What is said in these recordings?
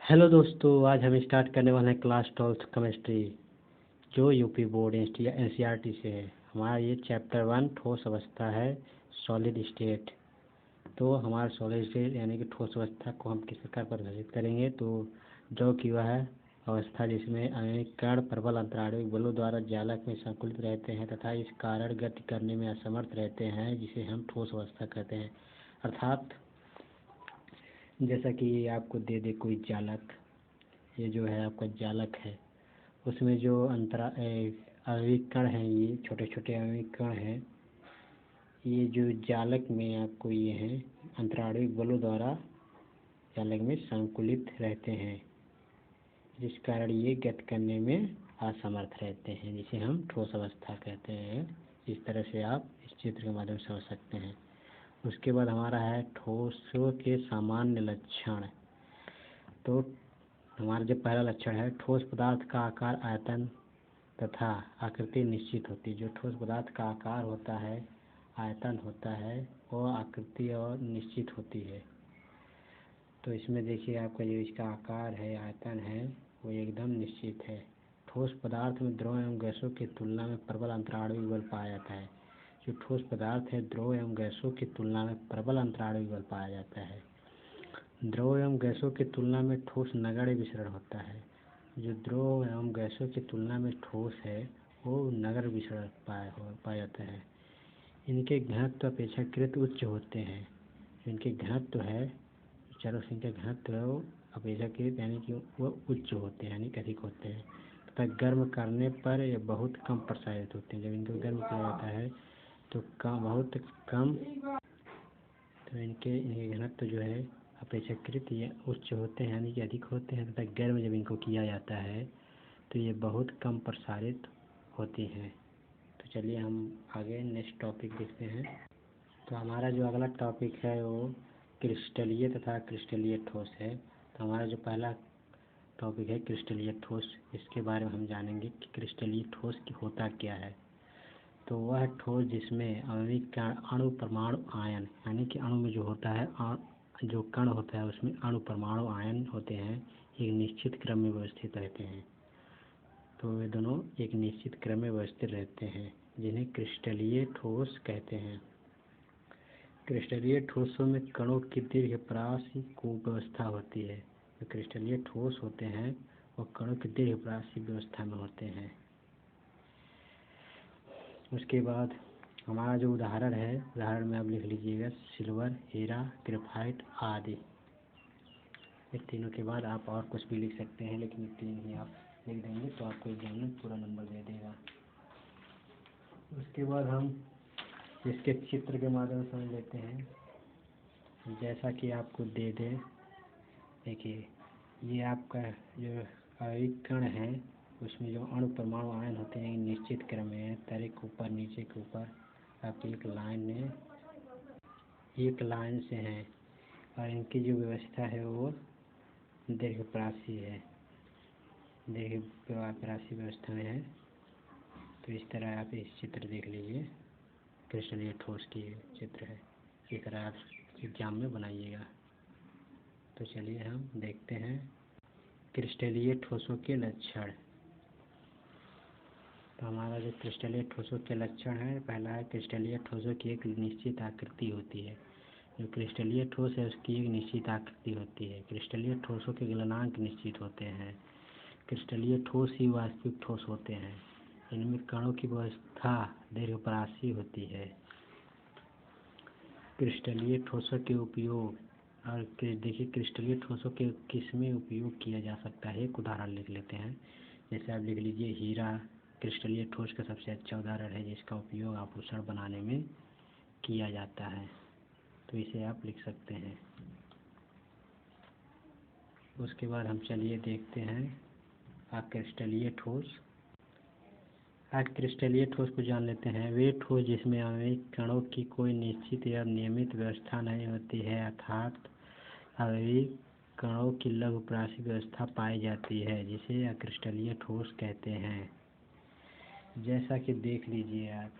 Hello दोस्तों, आज हम स्टार्ट करने वाले हैं क्लास 12th केमिस्ट्री जो यूपी बोर्ड एनसीईआरटी से है। हमारा ये चैप्टर 1 ठोस अवस्था है, सॉलिड स्टेट। तो हमारा सॉलिड स्टेट यानी कि ठोस अवस्था को हम किस प्रकार परिभाषित करेंगे। तो ड्रॉ की हुआ है अवस्था जिसमें अनेक कण प्रबल अंतराणविक बलों द्वारा जालक में संकुलित रहते हैं तथा इस कारण गति करने में असमर्थ रहते हैं, जिसे हम ठोस अवस्था कहते हैं। अर्थात जैसा कि ये आपको दे दे कोई जालक, ये जो है आपका जालक है, उसमें जो आणविक कण हैं, ये छोटे छोटे आणविक कण हैं, ये जो जालक में आपको ये हैं अंतराणविक बलों द्वारा जालक में संकुलित रहते हैं, जिस कारण ये गति करने में असमर्थ रहते हैं, जिसे हम ठोस अवस्था कहते हैं। इस तरह से आप इस चित्र के माध्यम से समझ सकते हैं। उसके बाद हमारा है ठोसों के सामान्य लक्षण। तो हमारा जो पहला लक्षण है, ठोस पदार्थ का आकार, आयतन तथा आकृति निश्चित होती है। जो ठोस पदार्थ का आकार होता है, आयतन होता है, और आकृति और निश्चित होती है। तो इसमें देखिए आपका जो इसका आकार है, आयतन है, वो एकदम निश्चित है। ठोस पदार्थ में द्रव एवं गैसों की तुलना में प्रबल अंतराणविक बल पाया जाता है। जो ठोस पदार्थ है, द्रव एवं गैसों की तुलना में प्रबल अंतराणविक बल पाया जाता है। द्रव एवं गैसों की तुलना में ठोस नगण्य विसरण होता है। जो द्रव एवं गैसों की तुलना में ठोस है, वो नगण्य विसरण पाया जाता है। इनके घनत्व अपेक्षाकृत उच्च होते हैं। इनके घनत्व है, चलो इनके घनत्व है वो अपेक्षाकृत यानी कि वो उच्च होते हैं, यानी कि अधिक होते हैं तथा गर्म करने पर ये बहुत कम प्रसारित होते हैं। जब इनको गर्म किया जाता है तो बहुत कम, तो इनके घनत्व जो है अपेक्षाकृत ये उच्च होते हैं, यानी कि अधिक होते हैं तथा गर्म जब इनको किया जाता है तो ये बहुत कम प्रसारित होती हैं। तो चलिए हम आगे नेक्स्ट टॉपिक देखते हैं। तो हमारा जो अगला टॉपिक है वो क्रिस्टलीय तथा क्रिस्टलीय ठोस है। तो हमारा जो पहला टॉपिक है क्रिस्टलीय ठोस, इसके बारे में हम जानेंगे कि क्रिस्टलीय ठोस की होता क्या है। तो वह ठोस जिसमें आणविक अणु परमाणु आयन, यानी कि अणु में जो होता है, जो कण होता है उसमें अणु परमाणु आयन होते हैं, एक निश्चित क्रम में व्यवस्थित रहते हैं। तो वे दोनों एक निश्चित क्रम में व्यवस्थित रहते हैं, जिन्हें क्रिस्टलीय ठोस कहते हैं। क्रिस्टलीय ठोसों में कणों की दीर्घपरासी को व्यवस्था होती है। जो क्रिस्टलीय ठोस होते हैं वो कणों की दीर्घपरासी व्यवस्था में होते हैं। उसके बाद हमारा जो उदाहरण है, उदाहरण में आप लिख लीजिएगा सिल्वर, हीरा, ग्रेफाइट आदि। इन तीनों के बाद आप और कुछ भी लिख सकते हैं, लेकिन तीन ही आप लिख देंगे तो आपको एग्जाम में पूरा नंबर दे देगा। उसके बाद हम इसके चित्र के माध्यम से समझ लेते हैं। जैसा कि आपको दे दे, देखिए ये आपका जो आणविक कण है, उसमें जो अणु परमाणु आयन होते हैं निश्चित क्रम में, तरह के ऊपर नीचे के ऊपर आपकी एक लाइन से हैं, और इनकी जो व्यवस्था है वो दीर्घपरासी है, दीर्घपरासी व्यवस्था में है। तो इस तरह आप इस चित्र देख लीजिए, क्रिस्टलीय ठोस की चित्र है, इस तरह आप एग्जाम में बनाइएगा। तो चलिए हम देखते हैं क्रिस्टलीय ठोसों के लक्षण। तो हमारा जो क्रिस्टलीय ठोसों के लक्षण है, पहला है क्रिस्टलीय ठोसों की एक निश्चित आकृति होती है। जो क्रिस्टलीय ठोस है उसकी एक निश्चित आकृति होती है। क्रिस्टलीय ठोसों के गलनांक निश्चित होते हैं। क्रिस्टलीय ठोस ही वास्तविक ठोस होते हैं। इनमें कणों की व्यवस्था दीर्घपरासी होती है। क्रिस्टलीय ठोसों के उपयोग, और देखिए क्रिस्टलीय ठोसों के किसमें उपयोग किया जा सकता है, एक उदाहरण लिख लेते हैं। जैसे आप लिख लीजिए हीरा क्रिस्टलीय ठोस का सबसे अच्छा उदाहरण है, जिसका उपयोग आभूषण बनाने में किया जाता है। तो इसे आप लिख सकते हैं। उसके बाद हम चलिए देखते हैं अक्रिस्टलीय ठोस। अक्रिस्टलीय ठोस को जान लेते हैं। वे ठोस जिसमें आणविक कणों की कोई निश्चित या नियमित व्यवस्था नहीं होती है, अर्थात आणविक कणों की लघुपरासी व्यवस्था पाई जाती है, जिसे अक्रिस्टलीय ठोस कहते हैं। जैसा कि देख लीजिए आप,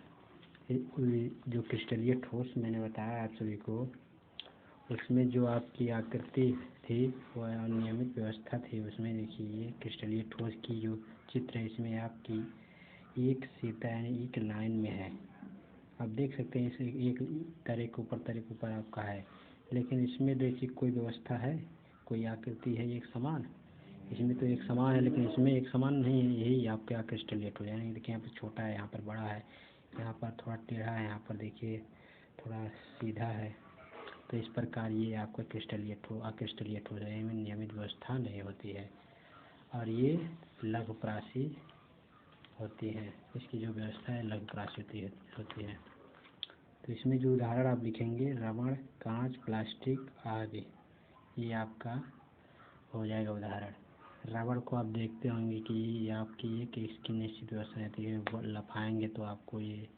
जो क्रिस्टलीय ठोस मैंने बताया आप सभी को, इसमें जो आपकी आकृति थी वह अनियमित व्यवस्था थी। उसमें देखिए ये क्रिस्टलीय ठोस की जो चित्र है इसमें आपकी एक सीता यानी एक लाइन में है। आप देख सकते हैं इसे एक तरह के ऊपर आपका है, लेकिन इसमें देखिए कोई व्यवस्था है, कोई आकृति है एक समान। इसमें तो एक समान है लेकिन इसमें एक समान नहीं है। यही आपका क्रिस्टलीय ठोस यानी देखिए यहाँ पर छोटा है, यहाँ पर बड़ा है, यहाँ पर थोड़ा टेढ़ा है, यहाँ पर देखिए थोड़ा सीधा है। तो इस प्रकार ये आपका क्रिस्टलीय ठोस है, इनमें नियमित व्यवस्था नहीं होती है और ये लघुप्रासी होती है। इसकी जो व्यवस्था है लघुप्रासी होती है। तो इसमें जो उदाहरण आप लिखेंगे रबड़, कांच, प्लास्टिक आदि, ये आपका हो जाएगा उदाहरण। रबड़ को आप देखते होंगे कि ये आपकी एक इसकी निश्चित व्यवस्था रहती है। लफाएंगे तो आपको ये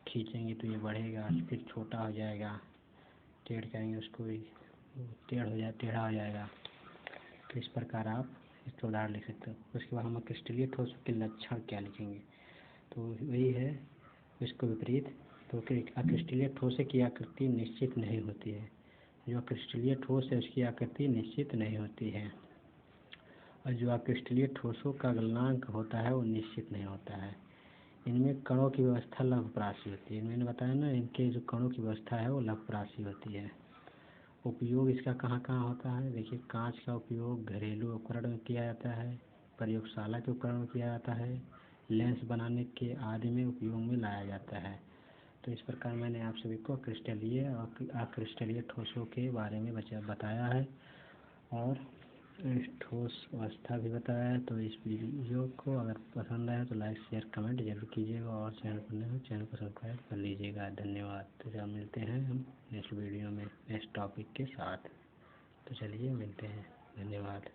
खींचेंगे तो ये बढ़ेगा, फिर छोटा हो जाएगा, टेढ़ करेंगे उसको टेढ़ा हो जाएगा। तो इस प्रकार आप इसका उदाहरण लिख सकते हो। उसके बाद हम क्रिस्टलीय ठोस के लक्षण क्या लिखेंगे, तो वही है इसको विपरीत। तो क्रिस्टलीय ठोस की आकृति निश्चित नहीं होती है। जो क्रिस्टलीय ठोस है उसकी आकृति निश्चित नहीं होती है और जो क्रिस्टलीय ठोसों का गलनांक होता है वो निश्चित नहीं होता है। इनमें कणों की व्यवस्था लघुप्रासी होती है। मैंने बताया ना, इनके जो कणों की व्यवस्था है वो लघुप्रासी होती है। उपयोग इसका कहाँ कहाँ होता है, देखिए कांच का उपयोग घरेलू उपकरण में किया जाता है, प्रयोगशाला के उपकरण में किया जाता है, लेंस बनाने के आदि में उपयोग में लाया जाता है। तो इस प्रकार मैंने आप सभी को क्रिस्टलीय और अक्रिस्टलीय ठोसों के बारे में बताया है और ठोस अवस्था भी बताया है। तो इस वीडियो को अगर पसंद आए तो लाइक शेयर कमेंट जरूर कीजिएगा और चैनल पर नए हो चैनल को सब्सक्राइब कर लीजिएगा। धन्यवाद। तो जब मिलते हैं हम नेक्स्ट वीडियो में नेक्स्ट टॉपिक के साथ। तो चलिए मिलते हैं, धन्यवाद।